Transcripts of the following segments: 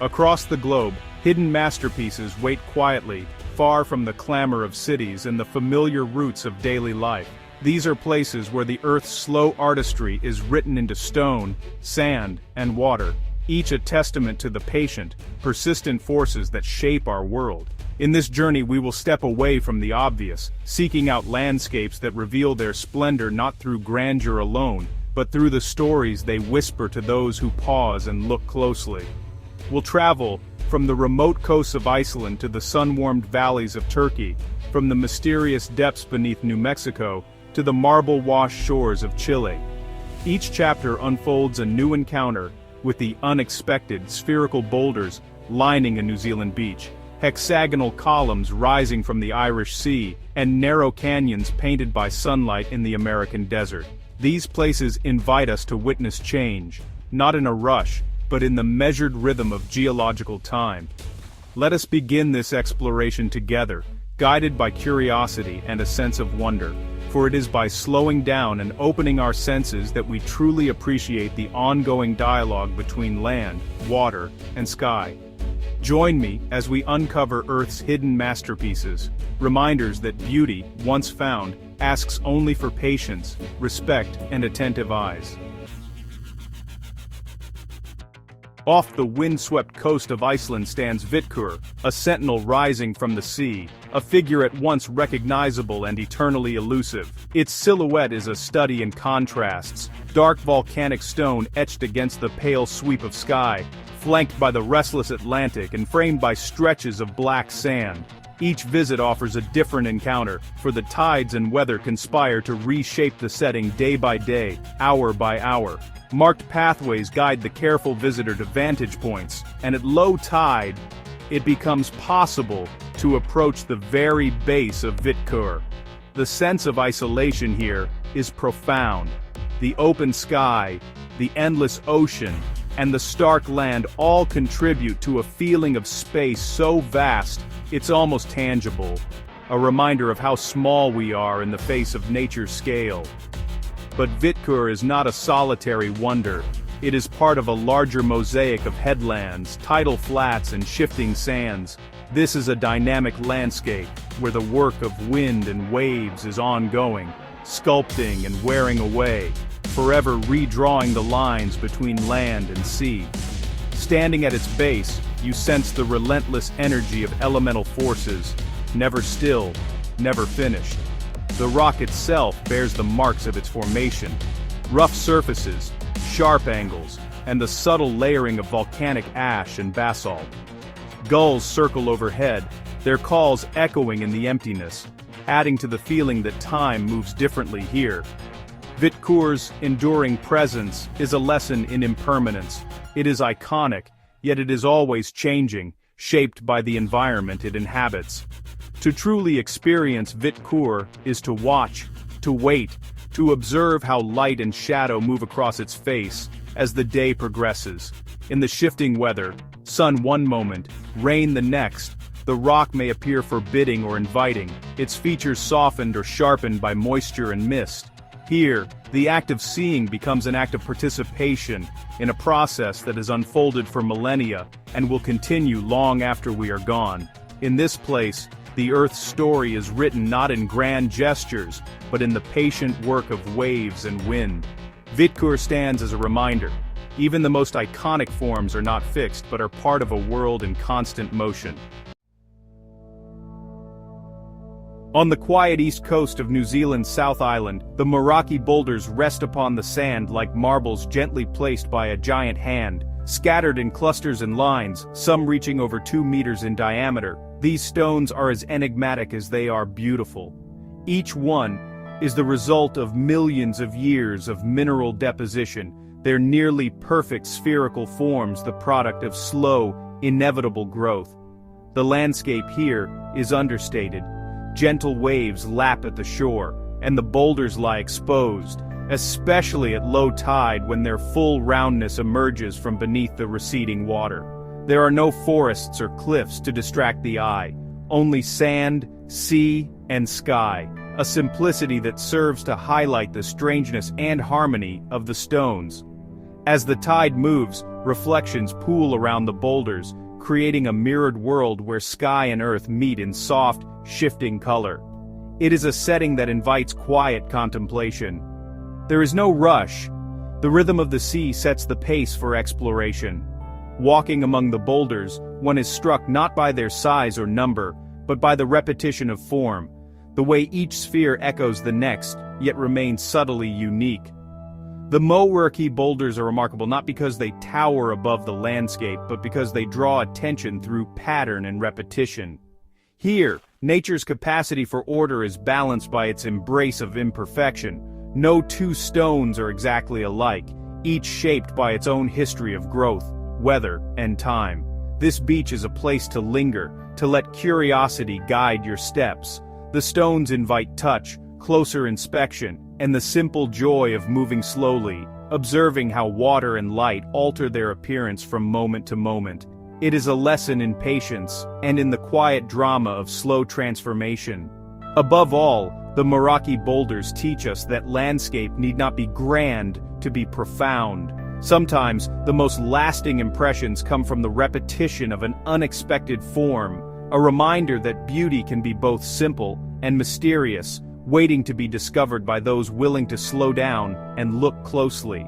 Across the globe, hidden masterpieces wait quietly, far from the clamor of cities and the familiar roots of daily life. These are places where the Earth's slow artistry is written into stone, sand, and water, each a testament to the patient, persistent forces that shape our world. In this journey we will step away from the obvious, seeking out landscapes that reveal their splendor not through grandeur alone, but through the stories they whisper to those who pause and look closely. We'll travel from the remote coasts of Iceland to the sun-warmed valleys of Turkey, from the mysterious depths beneath New Mexico to the marble-washed shores of Chile. Each chapter unfolds a new encounter with the unexpected spherical boulders lining a New Zealand beach, hexagonal columns rising from the Irish Sea, and narrow canyons painted by sunlight in the American desert. These places invite us to witness change, not in a rush, but in the measured rhythm of geological time. Let us begin this exploration together, guided by curiosity and a sense of wonder, for it is by slowing down and opening our senses that we truly appreciate the ongoing dialogue between land, water, and sky. Join me as we uncover Earth's hidden masterpieces, reminders that beauty, once found, asks only for patience, respect, and attentive eyes. Off the windswept coast of Iceland stands Vitkur, a sentinel rising from the sea, a figure at once recognizable and eternally elusive. Its silhouette is a study in contrasts, dark volcanic stone etched against the pale sweep of sky, flanked by the restless Atlantic and framed by stretches of black sand. Each visit offers a different encounter, for the tides and weather conspire to reshape the setting day by day, hour by hour. Marked pathways guide the careful visitor to vantage points, and at low tide, it becomes possible to approach the very base of Vitkur. The sense of isolation here is profound. The open sky, the endless ocean, and the stark land all contribute to a feeling of space so vast, it's almost tangible, a reminder of how small we are in the face of nature's scale. But Vitkur is not a solitary wonder. It is part of a larger mosaic of headlands, tidal flats, and shifting sands. This is a dynamic landscape, where the work of wind and waves is ongoing, sculpting and wearing away, forever redrawing the lines between land and sea. Standing at its base, you sense the relentless energy of elemental forces, never still, never finished. The rock itself bears the marks of its formation. Rough surfaces, sharp angles, and the subtle layering of volcanic ash and basalt. Gulls circle overhead, their calls echoing in the emptiness, adding to the feeling that time moves differently here. Vitkur's enduring presence is a lesson in impermanence. It is iconic, yet it is always changing, shaped by the environment it inhabits. To truly experience Vitkur is to watch, to wait, to observe how light and shadow move across its face as the day progresses. In the shifting weather, sun one moment, rain the next, the rock may appear forbidding or inviting, its features softened or sharpened by moisture and mist. Here, the act of seeing becomes an act of participation in a process that has unfolded for millennia and will continue long after we are gone. In this place, the Earth's story is written not in grand gestures, but in the patient work of waves and wind. Vitkur stands as a reminder. Even the most iconic forms are not fixed but are part of a world in constant motion. On the quiet east coast of New Zealand's South Island, the Meraki boulders rest upon the sand like marbles gently placed by a giant hand. Scattered in clusters and lines, some reaching over 2 meters in diameter, these stones are as enigmatic as they are beautiful. Each one is the result of millions of years of mineral deposition, their nearly perfect spherical forms the product of slow, inevitable growth. The landscape here is understated. Gentle waves lap at the shore, and the boulders lie exposed, especially at low tide when their full roundness emerges from beneath the receding water. There are no forests or cliffs to distract the eye, only sand, sea, and sky, a simplicity that serves to highlight the strangeness and harmony of the stones. As the tide moves, reflections pool around the boulders, creating a mirrored world where sky and earth meet in soft, shifting color. It is a setting that invites quiet contemplation. There is no rush. The rhythm of the sea sets the pace for exploration. Walking among the boulders, one is struck not by their size or number, but by the repetition of form, the way each sphere echoes the next, yet remains subtly unique. The Mowerkey boulders are remarkable not because they tower above the landscape, but because they draw attention through pattern and repetition. Here, nature's capacity for order is balanced by its embrace of imperfection. No two stones are exactly alike, each shaped by its own history of growth, weather, and time. This beach is a place to linger, to let curiosity guide your steps. The stones invite touch, closer inspection, and the simple joy of moving slowly, observing how water and light alter their appearance from moment to moment. It is a lesson in patience, and in the quiet drama of slow transformation. Above all, the Mowerkey boulders teach us that landscape need not be grand to be profound. Sometimes, the most lasting impressions come from the repetition of an unexpected form, a reminder that beauty can be both simple and mysterious, waiting to be discovered by those willing to slow down and look closely.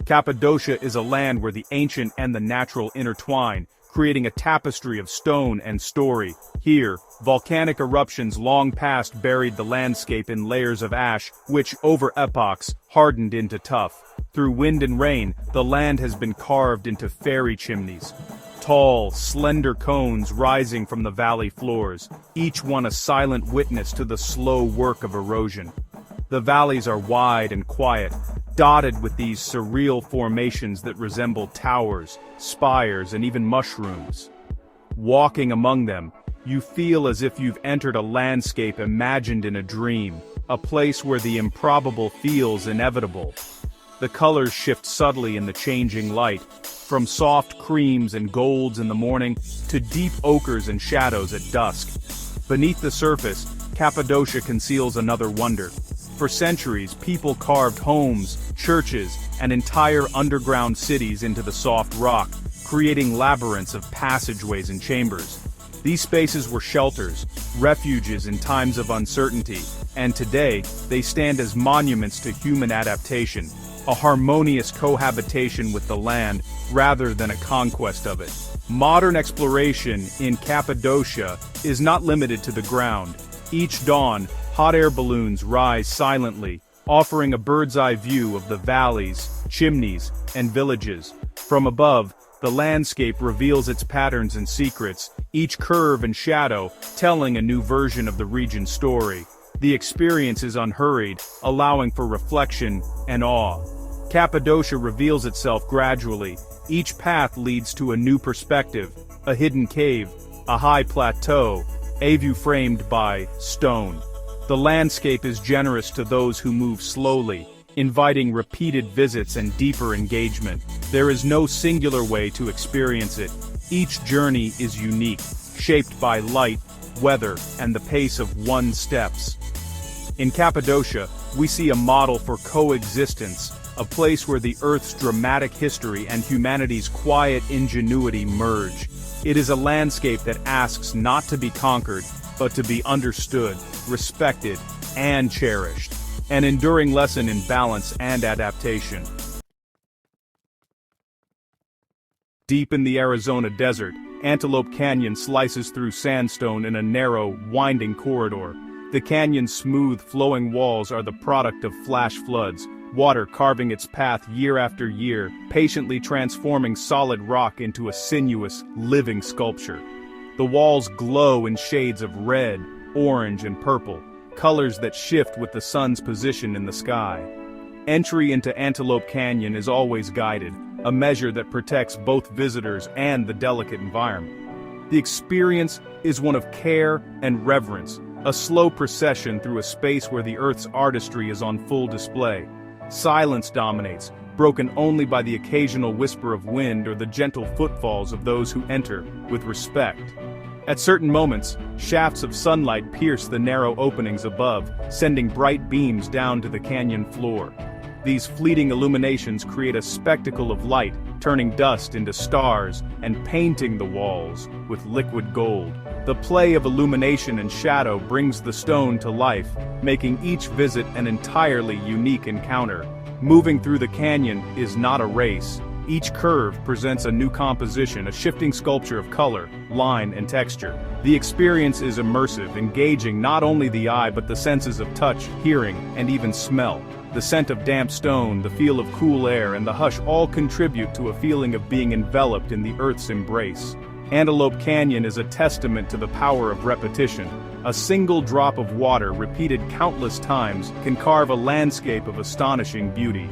Cappadocia is a land where the ancient and the natural intertwine, creating a tapestry of stone and story. Here, volcanic eruptions long past buried the landscape in layers of ash, which, over epochs, hardened into tuff. Through wind and rain, the land has been carved into fairy chimneys. Tall, slender cones rising from the valley floors, each one a silent witness to the slow work of erosion. The valleys are wide and quiet, dotted with these surreal formations that resemble towers, spires, and even mushrooms. Walking among them, you feel as if you've entered a landscape imagined in a dream, a place where the improbable feels inevitable. The colors shift subtly in the changing light, from soft creams and golds in the morning to deep ochres and shadows at dusk. Beneath the surface, Cappadocia conceals another wonder. For centuries, people carved homes, churches, and entire underground cities into the soft rock, creating labyrinths of passageways and chambers. These spaces were shelters, refuges in times of uncertainty, and today, they stand as monuments to human adaptation, a harmonious cohabitation with the land rather than a conquest of it. Modern exploration in Cappadocia is not limited to the ground. Each dawn, hot air balloons rise silently, offering a bird's-eye view of the valleys, chimneys, and villages. From above, the landscape reveals its patterns and secrets, each curve and shadow telling a new version of the region's story. The experience is unhurried, allowing for reflection and awe. Cappadocia reveals itself gradually. Each path leads to a new perspective, a hidden cave, a high plateau, a view framed by stone. The landscape is generous to those who move slowly, inviting repeated visits and deeper engagement. There is no singular way to experience it. Each journey is unique, shaped by light, weather, and the pace of one's steps. In Cappadocia, we see a model for coexistence, a place where the Earth's dramatic history and humanity's quiet ingenuity merge. It is a landscape that asks not to be conquered, but to be understood, respected, and cherished. An enduring lesson in balance and adaptation. Deep in the Arizona desert, Antelope Canyon slices through sandstone in a narrow, winding corridor. The canyon's smooth, flowing walls are the product of flash floods, water carving its path year after year, patiently transforming solid rock into a sinuous, living sculpture. The walls glow in shades of red, orange, and purple, colors that shift with the sun's position in the sky. Entry into Antelope Canyon is always guided, a measure that protects both visitors and the delicate environment. The experience is one of care and reverence, a slow procession through a space where the Earth's artistry is on full display. Silence dominates, broken only by the occasional whisper of wind or the gentle footfalls of those who enter, with respect. At certain moments, shafts of sunlight pierce the narrow openings above, sending bright beams down to the canyon floor. These fleeting illuminations create a spectacle of light, turning dust into stars and painting the walls with liquid gold. The play of illumination and shadow brings the stone to life, making each visit an entirely unique encounter. Moving through the canyon is not a race. Each curve presents a new composition, a shifting sculpture of color, line, and texture. The experience is immersive, engaging not only the eye but the senses of touch, hearing, and even smell. The scent of damp stone, the feel of cool air, and the hush all contribute to a feeling of being enveloped in the Earth's embrace. Antelope Canyon is a testament to the power of repetition. A single drop of water repeated countless times can carve a landscape of astonishing beauty.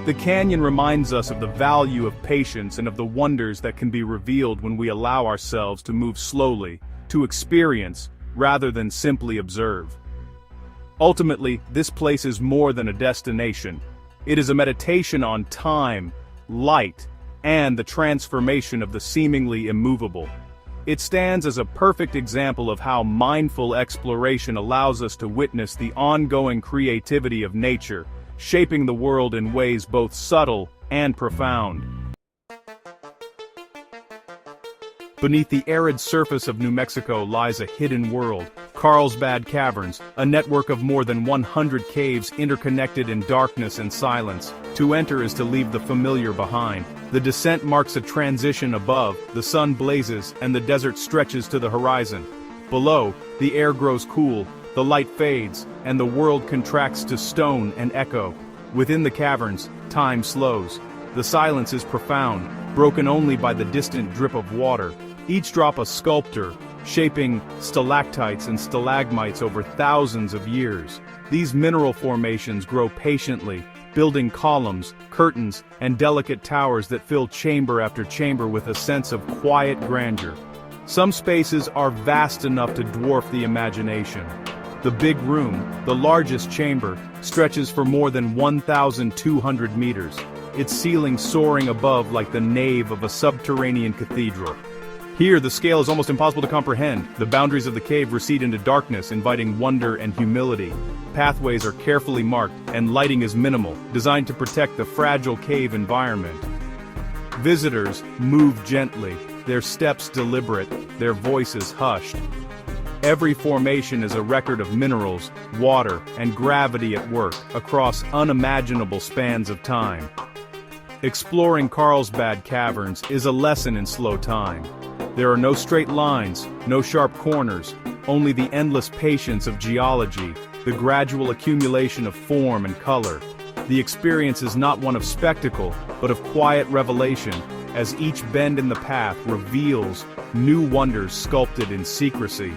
The canyon reminds us of the value of patience and of the wonders that can be revealed when we allow ourselves to move slowly, to experience, rather than simply observe. Ultimately, this place is more than a destination. It is a meditation on time, light, and the transformation of the seemingly immovable. It stands as a perfect example of how mindful exploration allows us to witness the ongoing creativity of nature, shaping the world in ways both subtle and profound. Beneath the arid surface of New Mexico lies a hidden world, Carlsbad Caverns, a network of more than 100 caves interconnected in darkness and silence. To enter is to leave the familiar behind. The descent marks a transition. Above, the sun blazes and the desert stretches to the horizon. Below, the air grows cool, the light fades, and the world contracts to stone and echo. Within the caverns, time slows. The silence is profound, broken only by the distant drip of water. Each drop a sculptor, shaping stalactites and stalagmites over thousands of years. These mineral formations grow patiently, building columns, curtains, and delicate towers that fill chamber after chamber with a sense of quiet grandeur. Some spaces are vast enough to dwarf the imagination. The big room, the largest chamber, stretches for more than 1,200 meters, its ceiling soaring above like the nave of a subterranean cathedral. Here, the scale is almost impossible to comprehend. The boundaries of the cave recede into darkness, inviting wonder and humility. Pathways are carefully marked, and lighting is minimal, designed to protect the fragile cave environment. Visitors move gently, their steps deliberate, their voices hushed. Every formation is a record of minerals, water, and gravity at work across unimaginable spans of time. Exploring Carlsbad Caverns is a lesson in slow time. There are no straight lines, no sharp corners, only the endless patience of geology, the gradual accumulation of form and color. The experience is not one of spectacle, but of quiet revelation, as each bend in the path reveals new wonders sculpted in secrecy.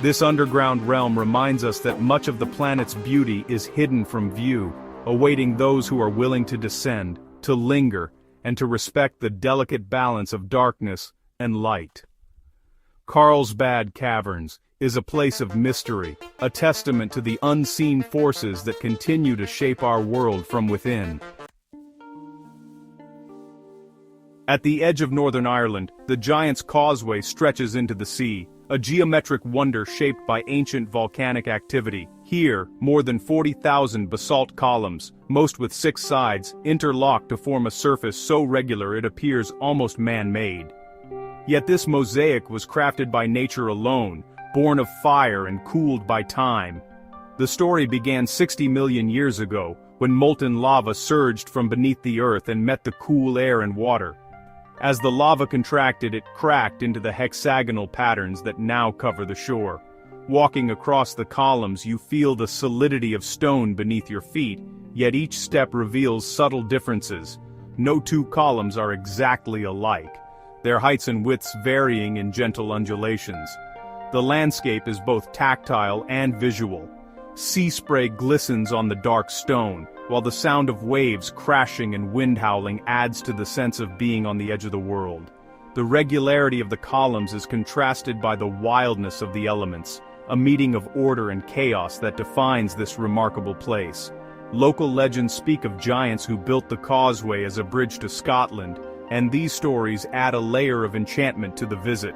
This underground realm reminds us that much of the planet's beauty is hidden from view, awaiting those who are willing to descend, to linger, and to respect the delicate balance of darkness and light. Carlsbad Caverns is a place of mystery, a testament to the unseen forces that continue to shape our world from within. At the edge of Northern Ireland, the Giant's Causeway stretches into the sea, a geometric wonder shaped by ancient volcanic activity. Here, more than 40,000 basalt columns, most with 6 sides, interlock to form a surface so regular it appears almost man-made. Yet this mosaic was crafted by nature alone, born of fire and cooled by time. The story began 60 million years ago, when molten lava surged from beneath the earth and met the cool air and water. As the lava contracted, it cracked into the hexagonal patterns that now cover the shore. Walking across the columns, you feel the solidity of stone beneath your feet, yet each step reveals subtle differences. No two columns are exactly alike, their heights and widths varying in gentle undulations. The landscape is both tactile and visual. Sea spray glistens on the dark stone, while the sound of waves crashing and wind howling adds to the sense of being on the edge of the world. The regularity of the columns is contrasted by the wildness of the elements, a meeting of order and chaos that defines this remarkable place. Local legends speak of giants who built the causeway as a bridge to Scotland, and these stories add a layer of enchantment to the visit.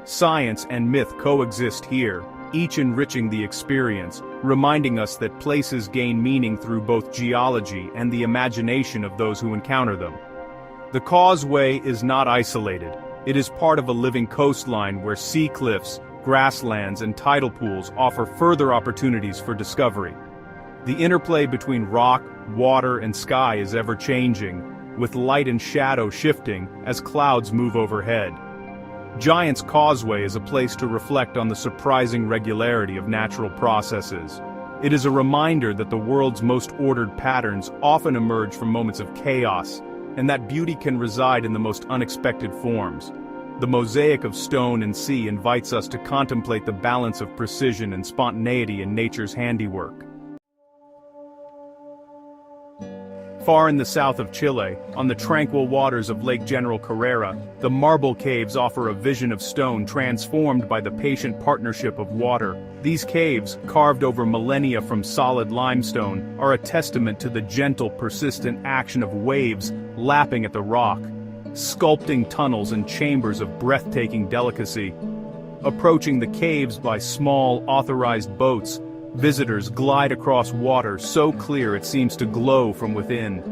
Science and myth coexist here. each enriching the experience, reminding us that places gain meaning through both geology and the imagination of those who encounter them. The causeway is not isolated. It is part of a living coastline where sea cliffs, grasslands, and tidal pools offer further opportunities for discovery. The interplay between rock, water, and sky is ever-changing, with light and shadow shifting as clouds move overhead. Giant's Causeway is a place to reflect on the surprising regularity of natural processes. It is a reminder that the world's most ordered patterns often emerge from moments of chaos, and that beauty can reside in the most unexpected forms. The mosaic of stone and sea invites us to contemplate the balance of precision and spontaneity in nature's handiwork. Far in the south of Chile, on the tranquil waters of Lake General Carrera, the marble caves offer a vision of stone transformed by the patient partnership of water. These caves, carved over millennia from solid limestone, are a testament to the gentle, persistent action of waves lapping at the rock, sculpting tunnels and chambers of breathtaking delicacy. Approaching the caves by small, authorized boats, visitors glide across water so clear it seems to glow from within.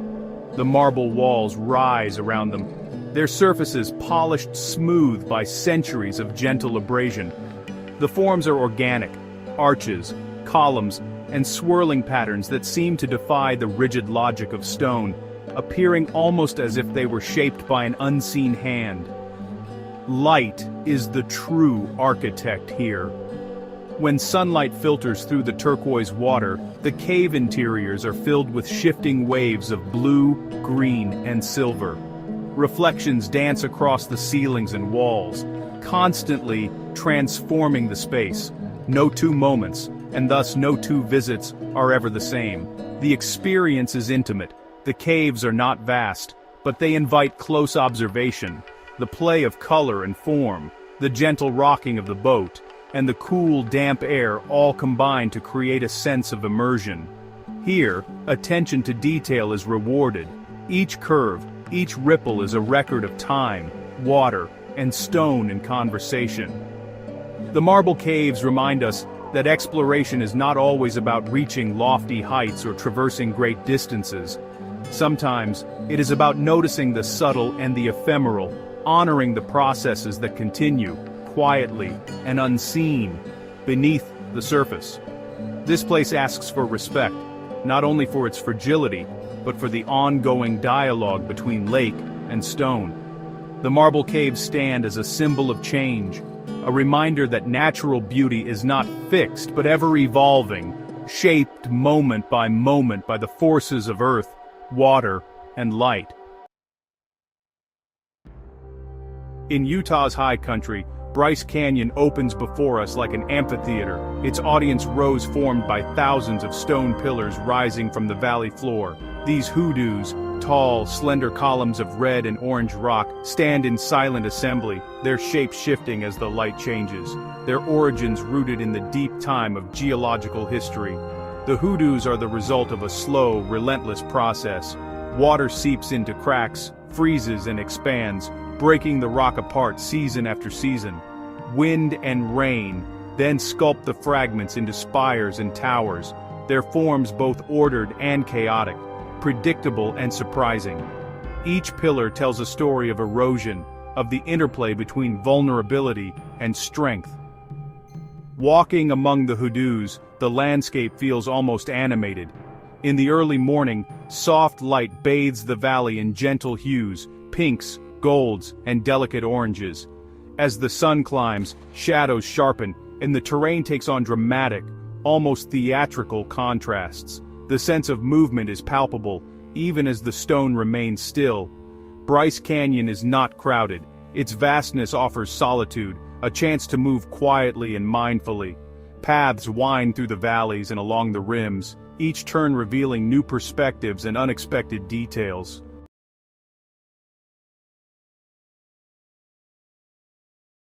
The marble walls rise around them, their surfaces polished smooth by centuries of gentle abrasion. The forms are organic, arches, columns, and swirling patterns that seem to defy the rigid logic of stone, appearing almost as if they were shaped by an unseen hand. Light is the true architect here. When sunlight filters through the turquoise water, the cave interiors are filled with shifting waves of blue, green, and silver. Reflections dance across the ceilings and walls, constantly transforming the space. No two moments, and thus no two visits, are ever the same. The experience is intimate. The caves are not vast, but they invite close observation. The play of color and form, the gentle rocking of the boat, and the cool, damp air all combine to create a sense of immersion. Here, attention to detail is rewarded. Each curve, each ripple is a record of time, water, and stone in conversation. The marble caves remind us that exploration is not always about reaching lofty heights or traversing great distances. Sometimes, it is about noticing the subtle and the ephemeral, honoring the processes that continue, quietly and unseen, beneath the surface. This place asks for respect, not only for its fragility, but for the ongoing dialogue between lake and stone. The marble caves stand as a symbol of change, a reminder that natural beauty is not fixed but ever evolving, shaped moment by the forces of earth, water, and light. In Utah's high country, Bryce Canyon opens before us like an amphitheater, its audience rows formed by thousands of stone pillars rising from the valley floor. These hoodoos, tall, slender columns of red and orange rock, stand in silent assembly, their shape shifting as the light changes, their origins rooted in the deep time of geological history. The hoodoos are the result of a slow, relentless process. Water seeps into cracks, freezes and expands, breaking the rock apart season after season. Wind and rain then sculpt the fragments into spires and towers, their forms both ordered and chaotic, predictable and surprising. Each pillar tells a story of erosion, of the interplay between vulnerability and strength. Walking among the hoodoos, the landscape feels almost animated. In the early morning, soft light bathes the valley in gentle hues, pinks, golds, and delicate oranges. As the sun climbs, shadows sharpen, and the terrain takes on dramatic, almost theatrical contrasts. The sense of movement is palpable, even as the stone remains still. Bryce Canyon is not crowded. Its vastness offers solitude, a chance to move quietly and mindfully. Paths wind through the valleys and along the rims, each turn revealing new perspectives and unexpected details.